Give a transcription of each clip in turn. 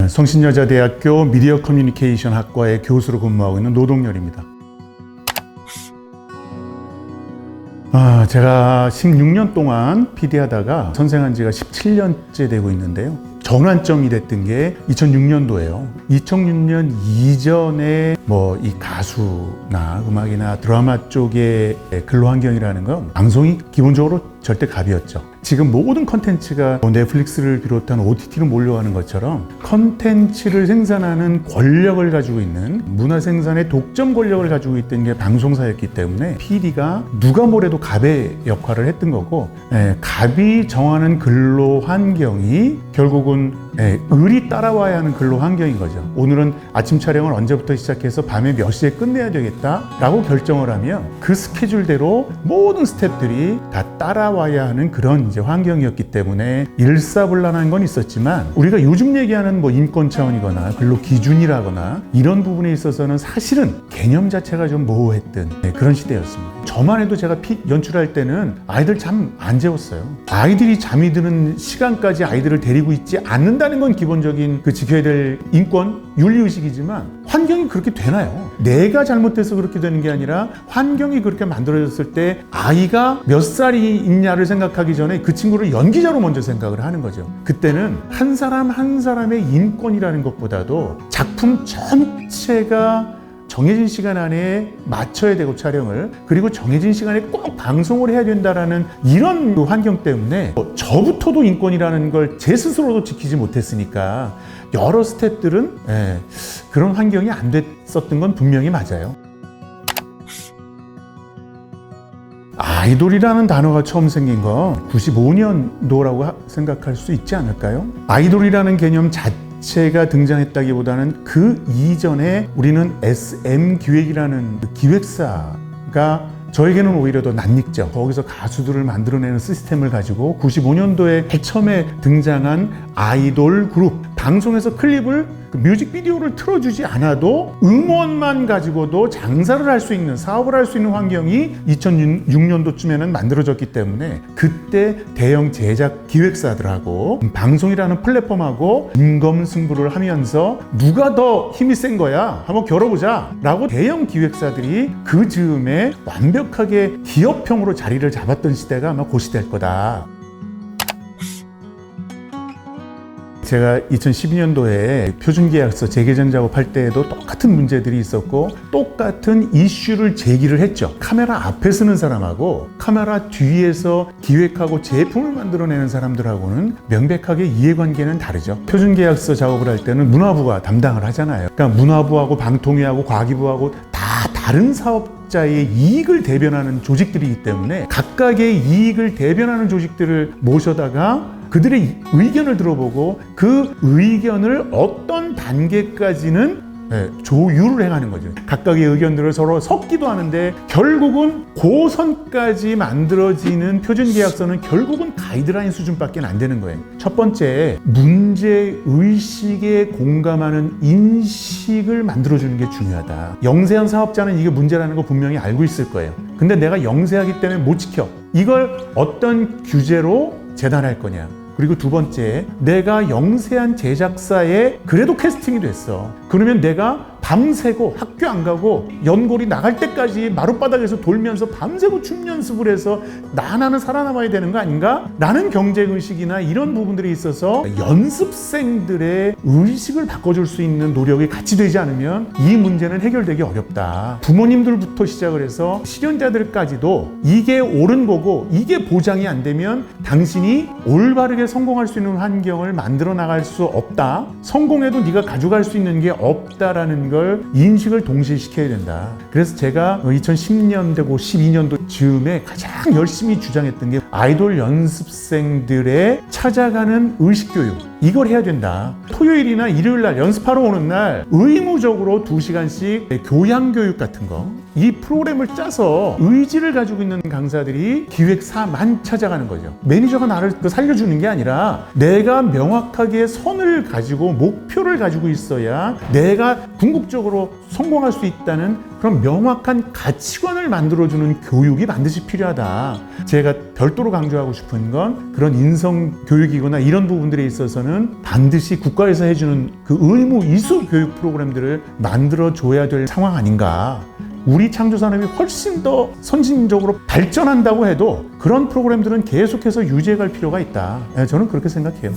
성신여자대학교 미디어 커뮤니케이션 학과의 교수로 근무하고 있는 노동열입니다. 제가 16년 동안 PD 하다가 선생한 지가 17년째 되고 있는데요. 전환점이 됐던 게 2006년도예요. 2006년 이전에 이 가수나 음악이나 드라마 쪽의 근로 환경이라는 건 방송이 기본적으로 절대 갑이었죠. 지금 모든 컨텐츠가 넷플릭스를 비롯한 OTT로 몰려가는 것처럼 컨텐츠를 생산하는 권력을 가지고 있는, 문화 생산의 독점 권력을 가지고 있던 게 방송사였기 때문에 PD가 누가 뭐래도 갑의 역할을 했던 거고, 갑이 정하는 근로 환경이 결국은 을이 따라와야 하는 근로 환경인 거죠. 오늘은 아침 촬영을 언제부터 시작해서 밤에 몇 시에 끝내야 되겠다라고 결정을 하면 그 스케줄대로 모든 스태프들이 다 따라와야 하는 그런 이제 환경이었기 때문에 일사불란한 건 있었지만, 우리가 요즘 얘기하는 인권 차원이거나 근로 기준이라거나 이런 부분에 있어서는 사실은 개념 자체가 좀 모호했던 그런 시대였습니다. 저만 해도 제가 연출할 때는 아이들 잠 안 재웠어요. 아이들이 잠이 드는 시간까지 아이들을 데리고 있지 않는다는 건 기본적인 지켜야 될 인권, 윤리의식이지만 환경이 그렇게 되나요? 내가 잘못해서 그렇게 되는 게 아니라 환경이 그렇게 만들어졌을 때 아이가 몇 살이 있냐를 생각하기 전에 그 친구를 연기자로 먼저 생각을 하는 거죠. 그때는 한 사람 한 사람의 인권이라는 것보다도 작품 전체가 정해진 시간 안에 맞춰야 되고 촬영을, 그리고 정해진 시간에 꼭 방송을 해야 된다라는 이런 환경 때문에 저부터도 인권이라는 걸 제 스스로도 지키지 못했으니까 여러 스태프들은 그런 환경이 안 됐었던 건 분명히 맞아요. 아이돌이라는 단어가 처음 생긴 건 95년도라고 생각할 수 있지 않을까요? 아이돌이라는 개념 자체가 등장했다기보다는 그 이전에 우리는 SM 기획사가 저에게는 오히려 더 낯익죠. 거기서 가수들을 만들어내는 시스템을 가지고 95년도에 처음에 등장한 아이돌 그룹, 방송에서 클립을 뮤직비디오를 틀어주지 않아도 음원만 가지고도 장사를 할 수 있는, 사업을 할 수 있는 환경이 2006년도쯤에는 만들어졌기 때문에 그때 대형 제작 기획사들하고 방송이라는 플랫폼하고 인검승부를 하면서 누가 더 힘이 센 거야? 한번 겨뤄보자 라고 대형 기획사들이 그 즈음에 완벽하게 기업형으로 자리를 잡았던 시대가 아마 그 시대일 거다. 제가 2012년도에 표준계약서 재개정 작업할 때에도 똑같은 문제들이 있었고 똑같은 이슈를 제기를 했죠. 카메라 앞에 서는 사람하고 카메라 뒤에서 기획하고 제품을 만들어내는 사람들하고는 명백하게 이해관계는 다르죠. 표준계약서 작업을 할 때는 문화부가 담당을 하잖아요. 그러니까 문화부하고 방통위하고 과기부하고 다 다른 사업자의 이익을 대변하는 조직들이기 때문에 각각의 이익을 대변하는 조직들을 모셔다가 그들의 의견을 들어보고 그 의견을 어떤 단계까지는 조율을 해가는 거죠. 각각의 의견들을 서로 섞기도 하는데 결국은 고선까지 만들어지는 표준계약서는 결국은 가이드라인 수준밖에 안 되는 거예요. 첫 번째, 문제의식에 공감하는 인식을 만들어주는 게 중요하다. 영세한 사업자는 이게 문제라는 거 분명히 알고 있을 거예요. 근데 내가 영세하기 때문에 못 지켜. 이걸 어떤 규제로 재단할 거냐. 그리고 두 번째, 내가 영세한 제작사에 그래도 캐스팅이 됐어. 그러면 내가 밤새고 학교 안 가고 연골이 나갈 때까지 마룻바닥에서 돌면서 밤새고 춤 연습을 해서 나는 살아남아야 되는 거 아닌가? 라는 경쟁의식이나 이런 부분들이 있어서 연습생들의 의식을 바꿔줄 수 있는 노력이 같이 되지 않으면 이 문제는 해결되기 어렵다. 부모님들부터 시작을 해서 실현자들까지도 이게 옳은 거고 이게 보장이 안 되면 당신이 올바르게 성공할 수 있는 환경을 만들어 나갈 수 없다. 성공해도 네가 가져갈 수 있는 게 없다라는 걸 인식을 동시에 시켜야 된다. 그래서 제가 2010년대고 12년도 즈음에 가장 열심히 주장했던 게 아이돌 연습생들의 찾아가는 의식교육, 이걸 해야 된다. 토요일이나 일요일 날 연습하러 오는 날 의무적으로 2시간씩 교양교육 같은 거, 이 프로그램을 짜서 의지를 가지고 있는 강사들이 기획사만 찾아가는 거죠. 매니저가 나를 살려주는 게 아니라 내가 명확하게 선을 가지고 목표를 가지고 있어야 내가 궁극적으로 성공할 수 있다는 그럼 명확한 가치관을 만들어주는 교육이 반드시 필요하다. 제가 별도로 강조하고 싶은 건 그런 인성 교육이거나 이런 부분들에 있어서는 반드시 국가에서 해주는 그 의무 이수 교육 프로그램들을 만들어줘야 될 상황 아닌가. 우리 창조산업이 훨씬 더 선진적으로 발전한다고 해도 그런 프로그램들은 계속해서 유지해 갈 필요가 있다. 저는 그렇게 생각해요.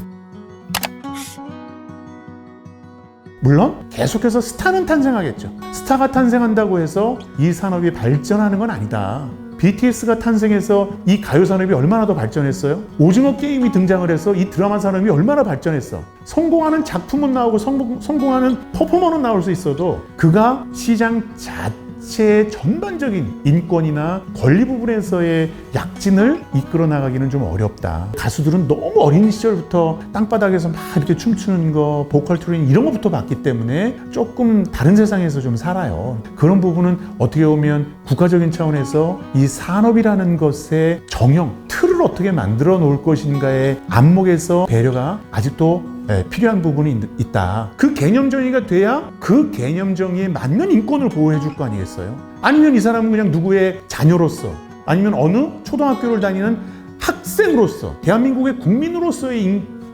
물론 계속해서 스타는 탄생하겠죠. 스타가 탄생한다고 해서 이 산업이 발전하는 건 아니다. BTS가 탄생해서 이 가요 산업이 얼마나 더 발전했어요? 오징어 게임이 등장을 해서 이 드라마 산업이 얼마나 발전했어? 성공하는 작품은 나오고 성공하는 퍼포머는 나올 수 있어도 그가 시장 자체의 전반적인 인권이나 권리 부분에서의 약진을 이끌어 나가기는 좀 어렵다. 가수들은 너무 어린 시절부터 땅바닥에서 막 이렇게 춤추는 거, 보컬 트레이닝 이런 것부터 봤기 때문에 조금 다른 세상에서 좀 살아요. 그런 부분은 어떻게 보면 국가적인 차원에서 이 산업이라는 것의 정형, 틀을 어떻게 만들어 놓을 것인가의 안목에서 배려가 아직도 필요한 부분이 있다. 그 개념 정의가 돼야 그 개념 정의에 맞는 인권을 보호해 줄 거 아니겠어요? 아니면 이 사람은 그냥 누구의 자녀로서 아니면 어느 초등학교를 다니는 학생으로서 대한민국의 국민으로서의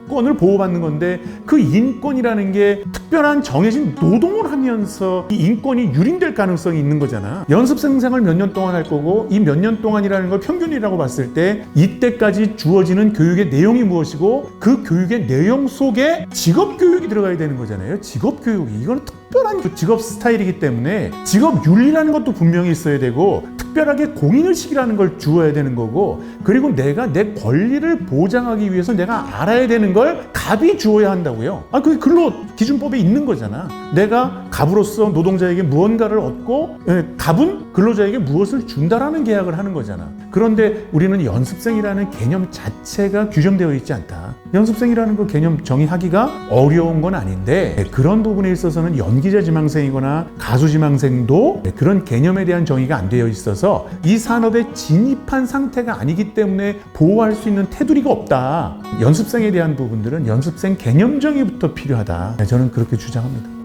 인권을 보호받는 건데 그 인권이라는 게 특별한 정해진 노동을 하면서 이 인권이 유린될 가능성이 있는 거잖아. 연습생 생활 몇 년 동안 할 거고 이 몇 년 동안이라는 걸 평균이라고 봤을 때 이때까지 주어지는 교육의 내용이 무엇이고 그 교육의 내용 속에 직업 교육이 들어가야 되는 거잖아요. 직업 교육이 이건 특별한 직업 스타일이기 때문에 직업 윤리라는 것도 분명히 있어야 되고 특별하게 공인의식이라는 걸 주어야 되는 거고 그리고 내가 내 권리를 보장하기 위해서 내가 알아야 되는 걸 갑이 주어야 한다고요. 그게 근로기준법에 있는 거잖아. 내가 갑으로서 노동자에게 무언가를 얻고 갑은 근로자에게 무엇을 준다라는 계약을 하는 거잖아. 그런데 우리는 연습생이라는 개념 자체가 규정되어 있지 않다. 연습생이라는 그 개념 정의하기가 어려운 건 아닌데 그런 부분에 있어서는 연기자 지망생이거나 가수 지망생도 그런 개념에 대한 정의가 안 되어 있어서 이 산업에 진입한 상태가 아니기 때문에 보호할 수 있는 테두리가 없다. 연습생에 대한 부분들은 연습생 개념 정의부터 필요하다. 저는 그렇게 주장합니다.